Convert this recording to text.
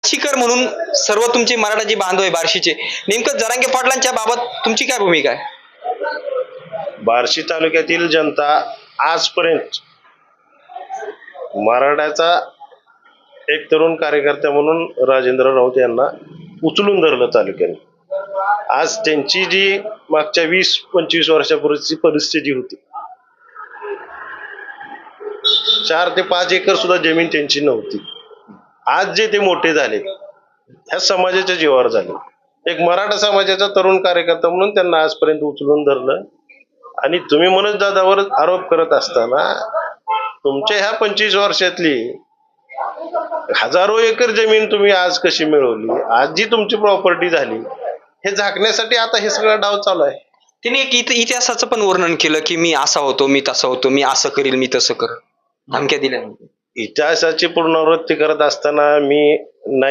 शिखर म्हणून सर्व तुमचे मराठाचे बांधव आहे बार्शीचे, नेमकं जरांगे पाटलांच्या बाबत तुमची काय भूमिका आहे? बार्शी तालुक्यातील जनता आजपर्यंत मराठाचा एक तरुण कार्यकर्ता म्हणून राजेंद्र राऊत यांना उचलून धरलं तालुक्याने. आज त्यांची जी मागच्या 20-25 वर्षापूर्वीची परिस्थिती होती, 4 ते 5 एकर सुद्धा जमीन त्यांची नव्हती. आज जे ते मोठे झाले ह्या समाजाच्या जीवावर झाले. एक मराठा समाजाचा तरुण कार्यकर्ता म्हणून त्यांना आजपर्यंत उचलून धरलं. आणि तुम्ही मनोज दादावर आरोप करत असताना तुमच्या ह्या 25 वर्षातली हजारो एकर जमीन तुम्ही आज कशी मिळवली, आज जी तुमची प्रॉपर्टी झाली, हे झाकण्यासाठी आता हे सगळा डाव चालू आहे. तिने एक इतिहासाचं पण वर्णन केलं की मी असा होतो, मी तसा होतो, मी असं करील, मी तसं करेल, धमक्या दिल्या. इतिहासाची पुनरावृत्ती करत असताना मी